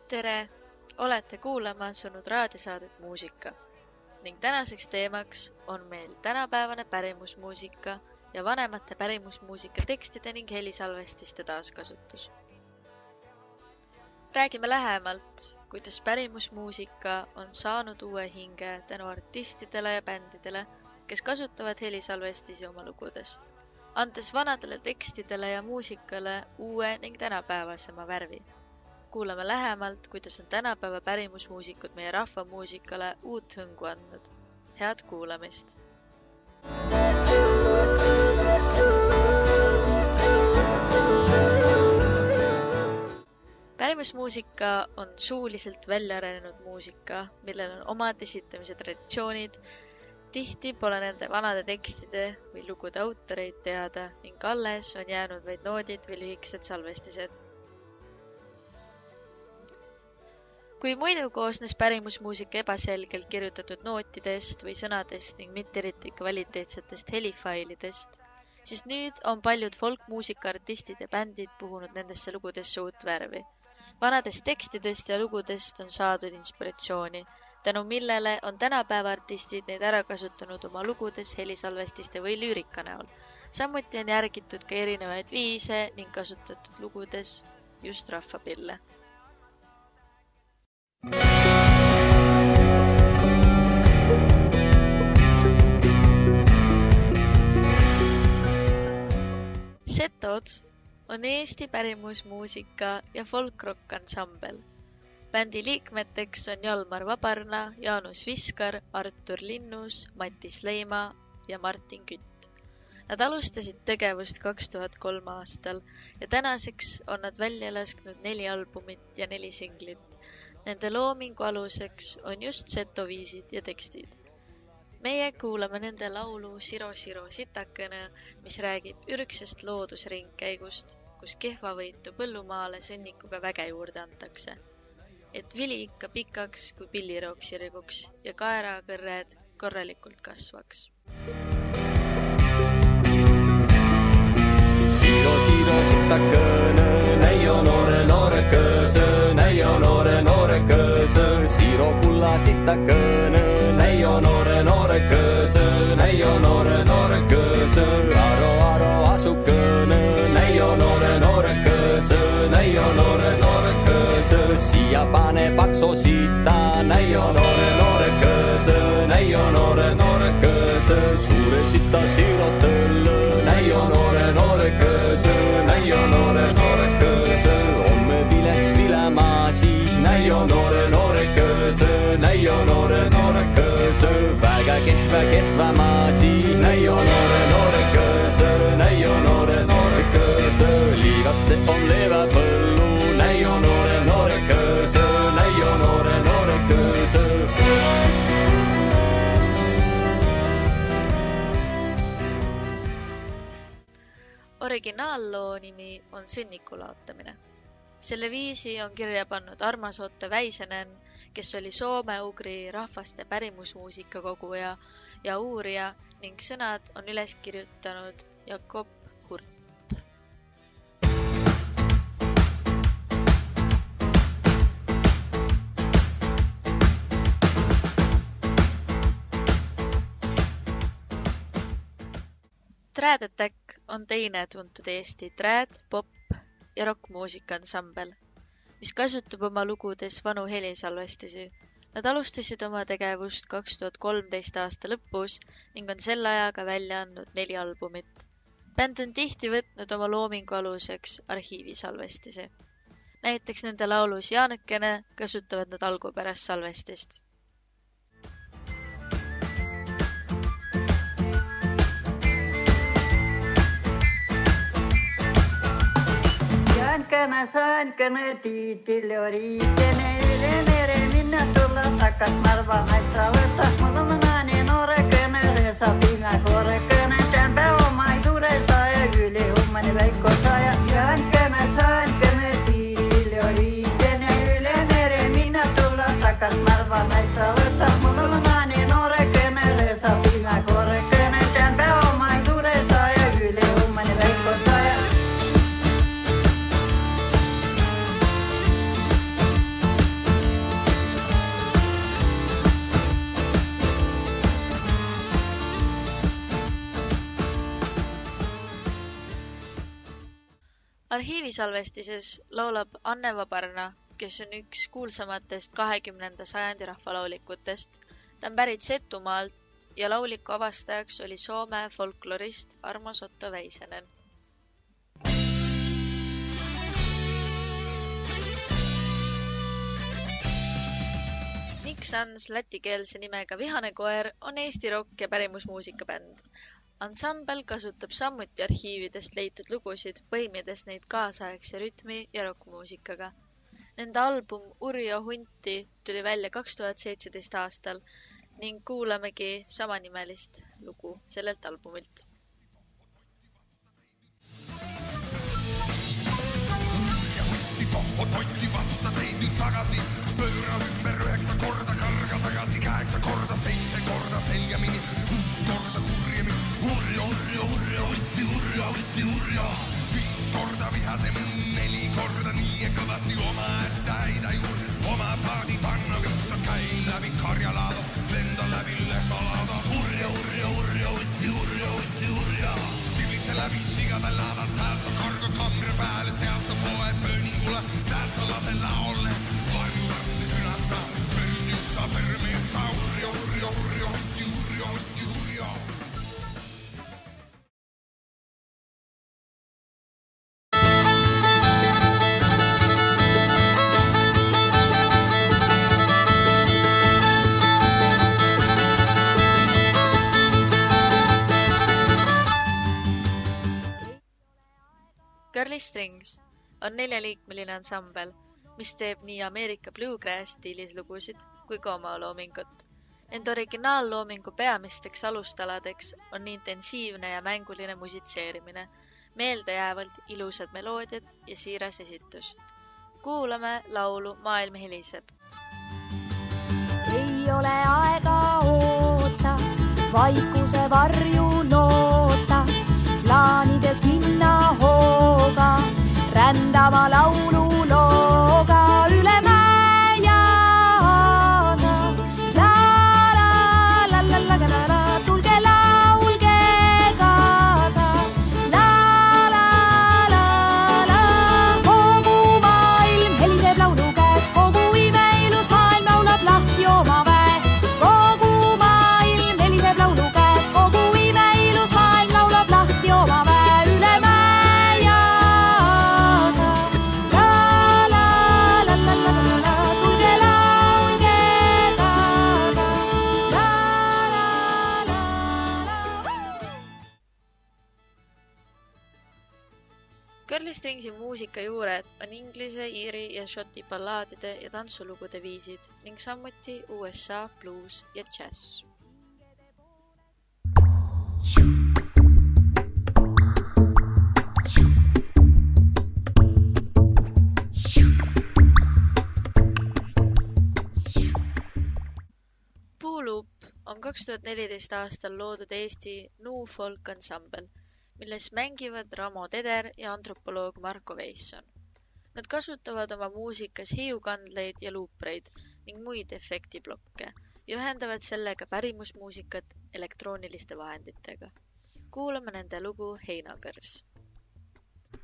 Tere! Olete kuulamas olnud raadiosaadet Muusika ning tänaseks teemaks on meil tänapäevane pärimusmuusika ja vanemate pärimusmuusika tekstide ning helisalvestiste taaskasutus. Räägime lähemalt, kuidas pärimusmuusika on saanud uue hinge tänu artistidele ja bändidele, kes kasutavad helisalvestisi oma lugudes, andes vanadele tekstidele ja muusikale uue ning tänapäevasema värvi. Kuulame lähemalt, kuidas on tänapäeva pärimusmuusikud meie rahvamuusikale uut hõngu andnud. Head kuulamist! Pärimusmuusika on suuliselt välja arenenud muusika, millel on omad esitamise traditsioonid. Tihti pole nende vanade tekstide või lugude autoreid teada ning alles on jäänud vaid noodid või lühikesed salvestised. Kui muidu koosnes pärimusmuusika ebaselgelt kirjutatud nootidest või sõnadest ning mitte eriti kvaliteetsetest helifailidest, siis nüüd on paljud folkmuusika artistid ja bändid puhunud nendesse lugudesse uut värvi. Vanadest tekstidest ja lugudest on saadud inspiratsiooni, tänu millele on tänapäeva artistid neid ära kasutanud oma lugudes helisalvestiste või lüürika näol. Samuti on järgitud ka erinevaid viise ning kasutatud lugudes just rahvapille. Setod on Eesti pärimusmuusika ja folkrock ansambel. Bändi liikmeteks on Jalmar Vabarna, Jaanus Viskar, Artur Linnus, Matis Leima ja Martin Kütt. Nad alustasid tegevust 2003 aastal ja tänaseks on nad välja lasknud 4 albumit ja 4 singlit. Nende loomingu aluseks on just setoviisid ja tekstid. Meie kuulame nende laulu Siro Siro sitakõne, mis räägib ürgsest loodusringkäigust, kus kehvavõitu põllumaale sõnnikuga väge juurde antakse. Et vili ikka pikaks kui pilliroog sirguks ja kaerakõrred korralikult kasvaks. Siro Siro sitakõne, näio noore kõõsõ, näio noore kõõsõ, Siro kulla sitakõne, näio noore kõõsõ, näio noore kõõsõ, aro asukõne, näio noore kõõsõ, näio noore kõõsõ, siia pane pakso sita, näio noore kõõsõ, näio noore kõõsõ, suure sita sirotõllõ, näio noore kõõsõ, näio noore kõõsõ, homme vileks vilemaa siis, näio noore kõõsõ, näio noore kõõsõ, väga kehva kesvamaa siis, näio noore kõõsõ, näio noore kõõsõ, liigatse on leeva põllu, näio noore kõõsõ, näio noore kõõsõ. Originaalloo nimi on Sõnniku laotamine. Selle viisi on kirja pannud Armas Otto Väisänen, kes oli soome-ugri rahvaste pärimusmuusika koguja ja uurija ning sõnad on üles kirjutanud Jakob Hurt. Trad Attack on teine tuntud Eesti trad, pop ja rockmuusika ansambel, mis kasutab oma lugudes vanu helisalvestisi. Nad alustasid oma tegevust 2013 aasta lõpus ning on selle ajaga välja andnud 4 albumit. Bänd on tihti võtnud oma loomingu aluseks arhiivisalvestisi. Näiteks nende laulus Jaanekene kasutavad nad algupärast salvestist. Säänkene tiitil oriikene üle mere minna tulla takas marva naitsa võtta. Mul on naani noorekene, resa pinga koorekene, tämpe oma ei tule saja, üli hummani väikko saja. Säänkene tiitil oriikene üle mere minna tulla takas marva naitsa võtta. Mul on naani noorekene, resa pinga koorekene, tämpe oma ei tule saja, üli hummani väikko saja. Arhiivisalvestises laulab Anne Vabarna, kes on üks kuulsamatest 20. sajandi rahvalaulikutest. Ta on pärit Setumaalt ja lauliku avastajaks oli Soome folklorist Armo Sotto Väisänen. Nick Sans lätikeelse nimega Vihane koer on Eesti rock- ja pärimusmuusikabänd. Ansambel kasutab samuti arhiividest leitud lugusid, põimides neid kaasaegse rütmi ja rockmuusikaga. Nende album Urjo Hunti tuli välja 2017 aastal ning kuulamegi samanimelist lugu sellelt albumilt. Otti vastuta teid nüüd tagasi, pööra ümber 9 korda, karga tagasi 8 korda, 7 korda selgemini, 6 korda kurjemini, urja, Otti, urja, 5 korda vihasemini, 4 korda nii kõvasti oma äärta häida juurde, oma taadi panna vissa käin läbi karjalaada, lenda läbi lehmalaada, urja, Otti, urja, stilise läbi sigada laadad, seal sa karga kamre pääle, seal sa poe pööningule, seal sa lase laole, varju varsti külassa, pöösiussa permeesta, urja, Otti, urja. Girly Strings on 4-liikmeline ansambel, mis teeb nii Ameerika bluegrass stiilis lugusid kui ka oma loomingut. Nende originaalloomingu peamisteks alustaladeks on intensiivne ja mänguline musitseerimine, meeldejäävalt ilusad meloodiad ja siiras esitus. Kuulame laulu Maailm heliseb. Ei ole aega oota, vaikuse varju loota, plaanides minna hooga, rändama laulu looga üle mäe ja aasa. La, tulge laulge kaasa. La, kogu maailm heliseb laulu käes, kogu imeilus maailm laulab lahti oma väe. Kogu maailm heliseb laulu käes, kogu imeilus maailm laulab lahti oma väe. Girly Stringsi muusika juured on inglise, iiri ja šoti ballaadide ja tantsulugude viisid ning samuti USA blues ja jazz. Puuluup on 2014 aastal loodud Eesti New Folk Ensemble, milles mängivad Ramo Teder ja antropoloog Marko Veisson. Nad kasutavad oma muusikas hiiukandleid ja luupreid ning muid efektiblokke ja ühendavad sellega pärimusmuusikat elektrooniliste vahenditega. Kuulame nende lugu Heinakõrs.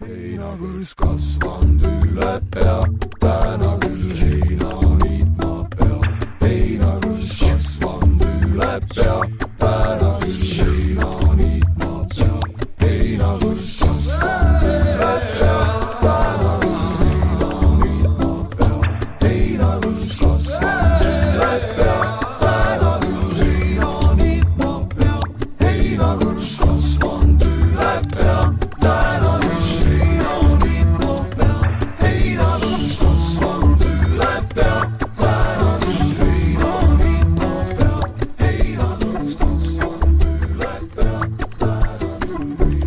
Heinakõrs kasvand üle pea, täna küll heina niitma pea. Heinakõrs kasvand üle pea, täna küll heina niitma pea. Heinakõrs kasvand üle pea, täna küll heina niitma pea. Heinakõrs kasvand üle pea, täna küll heina niitma pea. Heinakõrs kasvand üle pea, täna küll heina niitma pea. Heinakõrs kasvand üle pea, täna küll heina niitma pea. Heinakõrs kasvand üle pea, täna küll heina.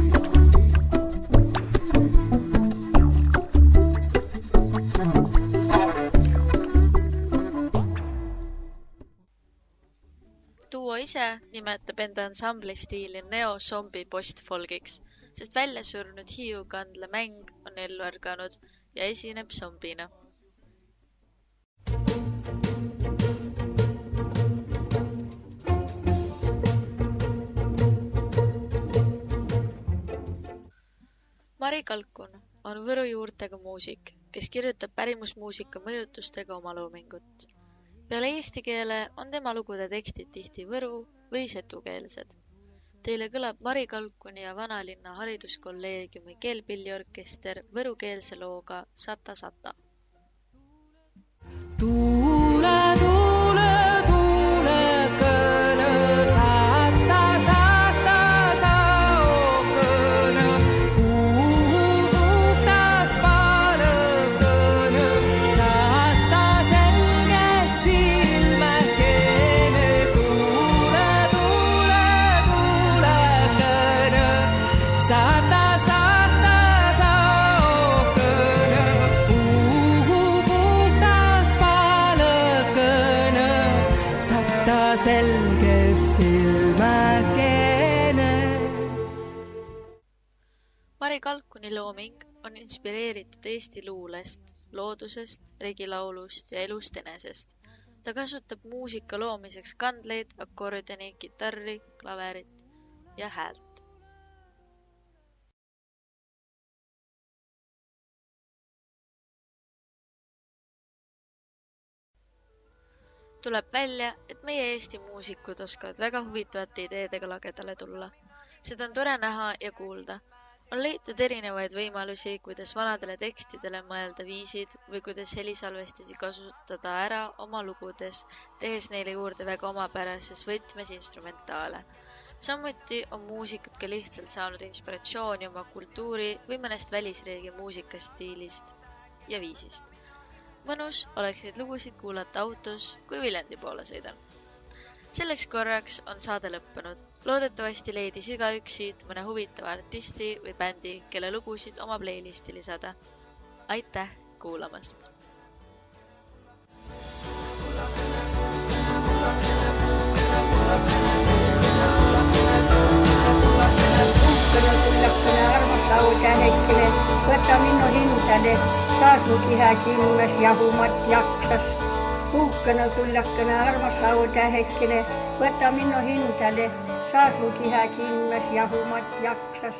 Duo ise nimetab enda ansambli stiili neo-zombi post-folgiks, sest väljasurnud hiiukandle mäng on ellu ärganud ja esineb zombina. Mari Kalkun on võru juurtega muusik, kes kirjutab pärimusmuusika mõjutustega oma loomingut. Peale eesti keele on tema lugude tekstid tihti võru või setukeelsed. Teile kõlab Mari Kalkuni ja Vanalinna hariduskolleegiumi keelpilliorkester võrukeelse looga Sata Sata. Tuule, tuule, tuule kõne, Sata, Sata, sao kõne, puhtas palõkõne, Sata selge silmäkene, tuule, tuule, tuule kõne, Sata, Sata, sao kõne, puhtas palõkõne, Sata selge silmäkene. Mari Kalkuni looming on inspireeritud Eesti luulest, loodusest, regilaulust ja elust enesest. Ta kasutab muusika loomiseks kandleid, akordioni, kitarri, klaverit ja häält. Tuleb välja, et meie Eesti muusikud oskavad väga huvitavate ideedega lagedale tulla. Seda on tore näha ja kuulda. On leitud erinevaid võimalusi, kuidas vanadele tekstidele mõelda viisid või kuidas helisalvestisi kasutada ära oma lugudes, tehes neile juurde väga omapärases võtmes instrumentaale. Samuti on muusikud ka lihtsalt saanud inspiratsiooni oma kultuuri või mõnest välisriigi muusikastiilist ja viisist. Mõnus oleks neid lugusid kuulata autos, kui Viljandi poole sõidan. Selleks korraks on saade lõppenud. Loodetavasti leidis igaüks siit mõne huvitava artisti või bändi, kelle lugusid oma playlisti lisada. Aitäh kuulamast! Kullakene armas lausa hetkinen, võta minu hindale, saas mu kiha kimmes jahumat jaksas. Puukkene kullakene armas lausa hetkinen, võta minu hindale, saas mu kiha kimmes jahumat jaksas.